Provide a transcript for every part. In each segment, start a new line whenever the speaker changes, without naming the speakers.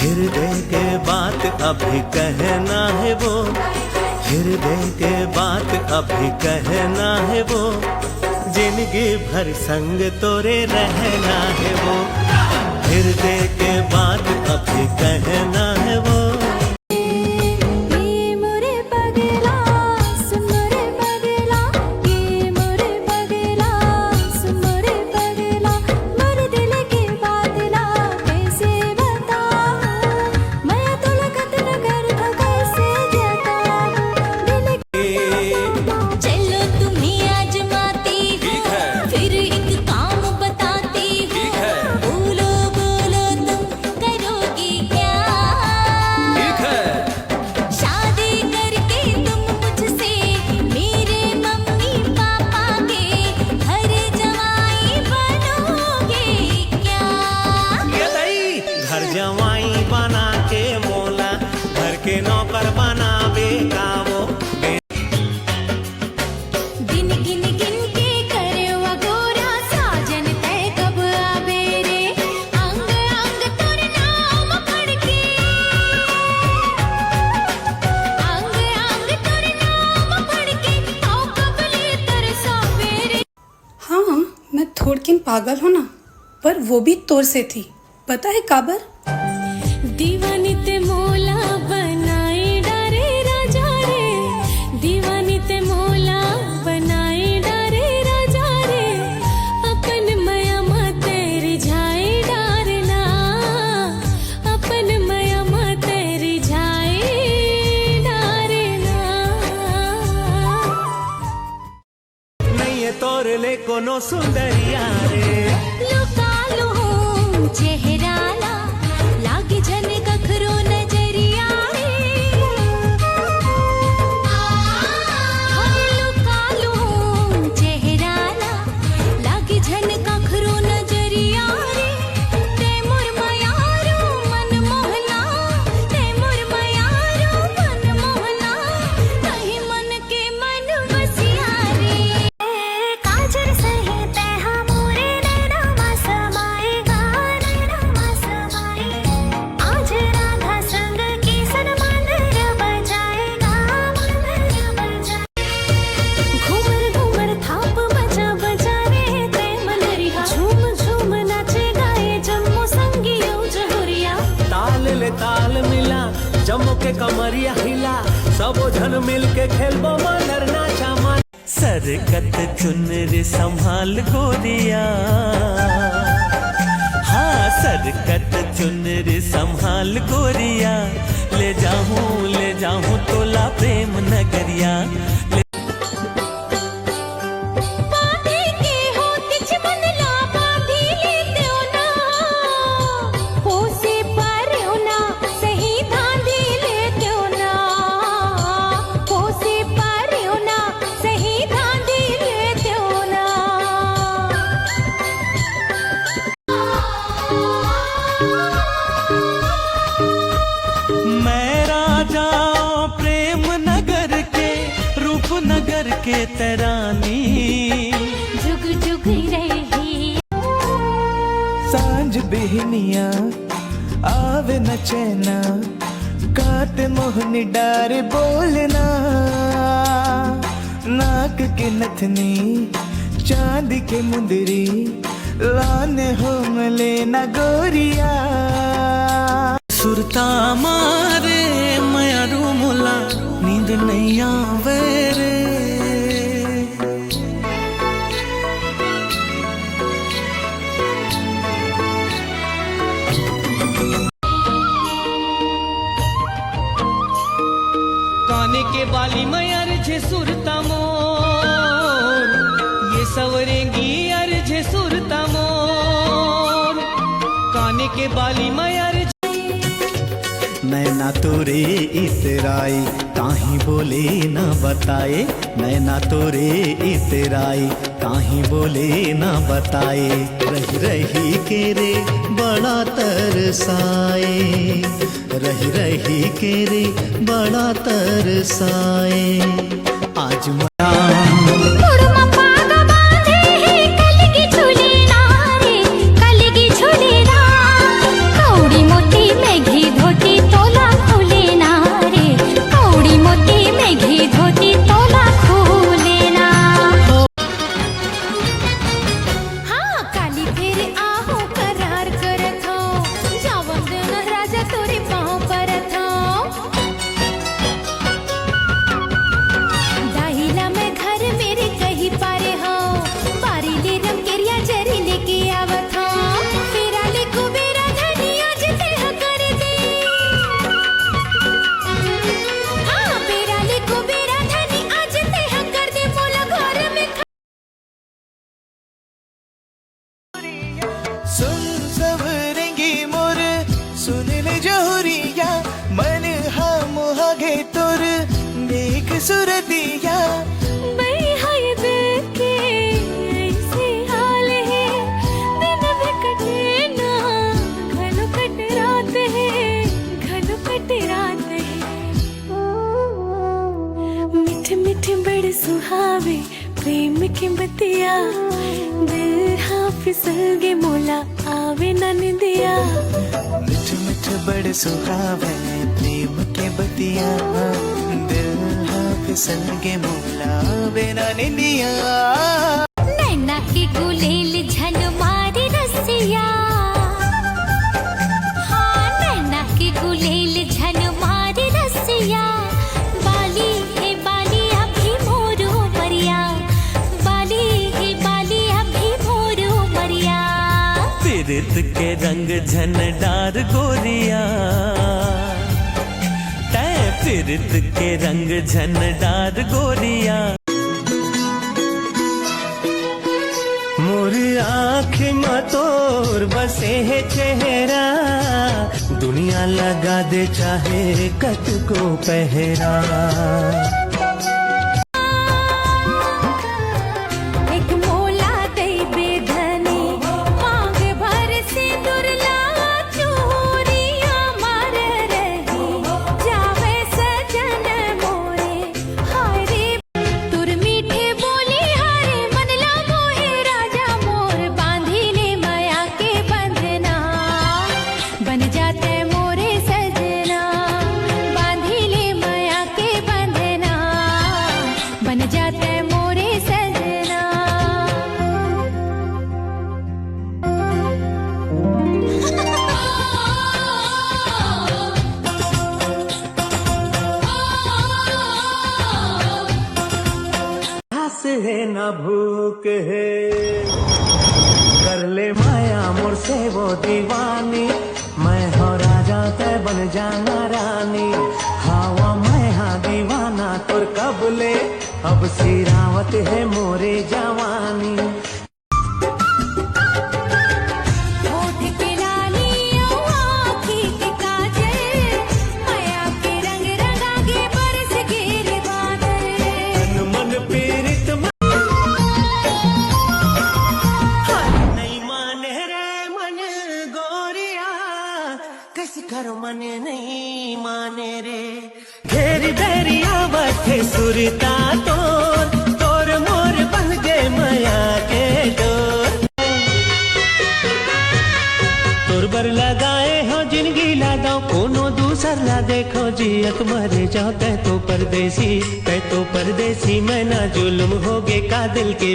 हृदय के बात अभी कहना है वो, हृदय के बात अभी कहना है वो, जिंदगी भर संग तोरे रहना है वो, हृदय के बात अभी कहना है वो। जवाई बना के मोला घर के नौकर बनावे का वो।
दिन गिन गिन के करे वो गोरा साजन तय कब आवे रे, अंग अंग तोर नाम पढ़ के, अंग अंग तोर नाम पढ़ के आओ कबले तरसावे रे।
हाँ, मैं थोड़किन पागल हूँ ना, पर वो भी तोर से थी, पता है काबर?
दीवानी ते मोला बनाए डारे राजा रे, दीवानी ते मोला बनाए डारे राजा रे, अपन मया मा तेरी जाए डारना, अपन मया मा तेरी जाए डारना।
नहीं ये तोर ले कोनो सुंदरिया रे,
लुका लो चेहराला लागे जन कखरो नजरिया रे, लुका लो चेहराला लागे जन कखरो नजरिया रे, ते मोर मयारो मन मोहना, ते मोर मयारो मन मोहना, कहीं मन के मन बसिया रे। काजर सही तेहा मोरे नैना मा समाएगा, नैना मा समाए, आज राधा संग की सनमानर बजाएगा, मानर बजाए। घूमर घूमर थाप बजा बजा रे ते मनरिया, झूम झूम नाचे गाए जम्मू संगियो जहुरिया।
ताल ले ताल मिला जम्मू के कमरिया हिला, सबो झन मिल के खेलबो मलर नाचा मन। सरकत चुनरी संभाल गोरिया, हाँ सरकत चुनरी संभाल गोरिया, ले जाऊं तोला प्रेम नगरिया।
बांधे के हो तिछ बंधला बांधी लेते हो ना, पोसे पर हो ना सही धांधी लेते हो ना, पोसे पर हो ना सही धांधी लेते हो ना।
मैं राजा प्रेम नगर के, रूपनगर के तरानी,
जुग जुग रही
सांझ बिहनिया आवे न चैना, काट मोहनी डार बोलना, नाक के नथनी चांद के मुंदरी, लाने हो मले न गोरिया। सुरता मारे मया रूमुला नींद नहीं आवे रे, काने के बाली मयर छे सुरता मोर, ये सवरेंगी अर छे सुरता मोर, काने के बाली मयर नैना तोरे इतराई काहीं बोले न बताए, नैना तोरे इतराई काहीं बोले न बताए, रही रही के रे बड़ा तरसाए, रही रही के रे बड़ा तरसाए। आज
कलगी झूले ना कौड़ी मोटी मेघी
जोहरिया मन हा मोहागे तोर देख सुरतिया
हाय दिल के ऐसे हाल है दिन भी कटे ना घनो कट रात है घनो कट रात है मीठे मीठे बड़े सुहावे प्रेम के बतिया दिल हाँ फिसल गे मोला आवे ना निंदिया
मिठ मिठ बड़ सुहावे प्रेम के बतिया दिल हाँ फिसल के मोला बिना निंदिया
नैना की गुलेल झल मारी रसिया हाँ नैना की गुलेल झल मारी रसिया बाली है बाली अभी मोरू मरिया बाली है बाली अभी मोरू मरिया
पीरित के रंग झनडार गोरिया तै पीरित के रंग झनडार गोरिया मोरी आँख में तोर बसे है चेहरा दुनिया लगा दे चाहे कत को पहरा
एक मोला दे बेधनी मांग भर से दुर्ला चूरिया मार रही जावे सजन मोरे हारे तुर मीठे बोली हारे मन लागो है राजा मोर बांधी ले माया के बंधना बन जाते मोरे सजना बांधी ले माया के बंधना बन जाते मोरे सजना
प्यास है न भूख है कर ले माया मोर से वो दीवानी मैं हो राजा ते बन जाना रानी हवा मैं हाँ दीवाना तुर कब ले अब सिरावत है मोरे जवानी
होठ के लाली आँखी के काजल माया के रंग रंगागे बरस गिर बादल
तन मन पीरित नहीं माने रे मन गोरिया कैसे करो मन नहीं माने रे घेरी बेरिया बैठे सुरता तोर तोर मोर बन गए माया के डोर तोर बर लगाए हो जिंदगी ला दो कोनो दूसर ला देखो जियत मरे जाओ तै तो परदेसी मैं ना जुल्म होगे का दिल के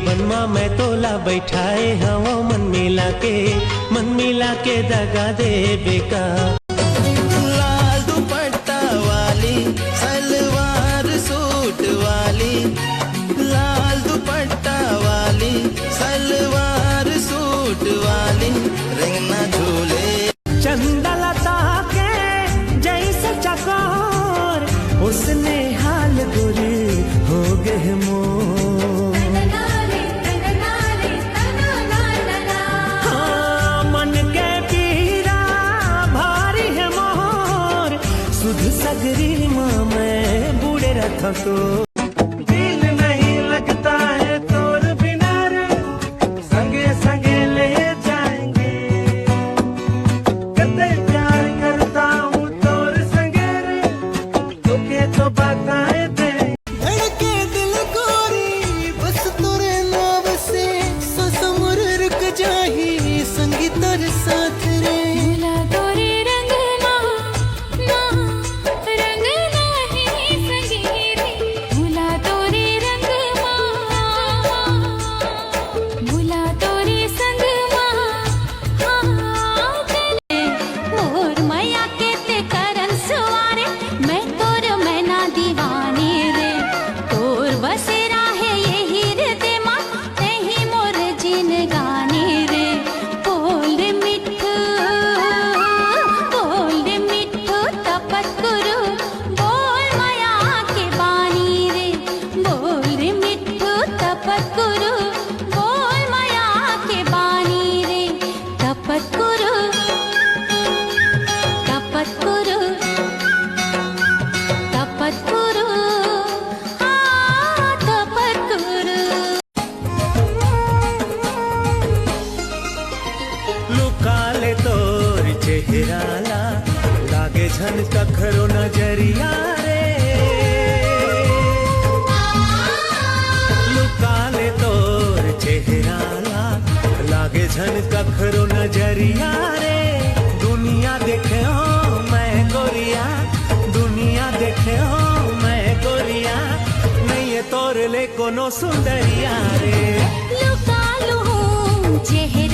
बनवा मैं तोला बैठाए हवा मन मिला के दगा दे बेका
लाल दुपट्टा वाली सलवार सूट वाली लाल दुपट्टा वाली सलवार सूट वाली रंगना झूले
चंदलता के जैसे चकोर उसने हाल गुरी हो गए मोर हाँ, मन के पीरा भारी है मोर सुध सगरी माँ मैं बूढ़े रथ को दिल नहीं लगता है तोर बिना रे संगे संगे ले जाएंगे कते प्यार करता हूँ तोर संगे रे तुके तो बताए दे
धड़के दिल गोरी बस तोरे नाव से ससमुर रुक जाही संगी तोर साथ रे
भूला तोरे रंग ना रंग नाही संगीती
चेहराला लागे झन कखरो नजरिया रे लुका ले तोर चेहराला लागे झन कखरो नजरिया रे दुनिया देखे हो मैं गोरिया दुनिया देखे हो मैं गोरिया नहीं तोर ले कोनो सुंदरिया रे
लुका लूं चेहरा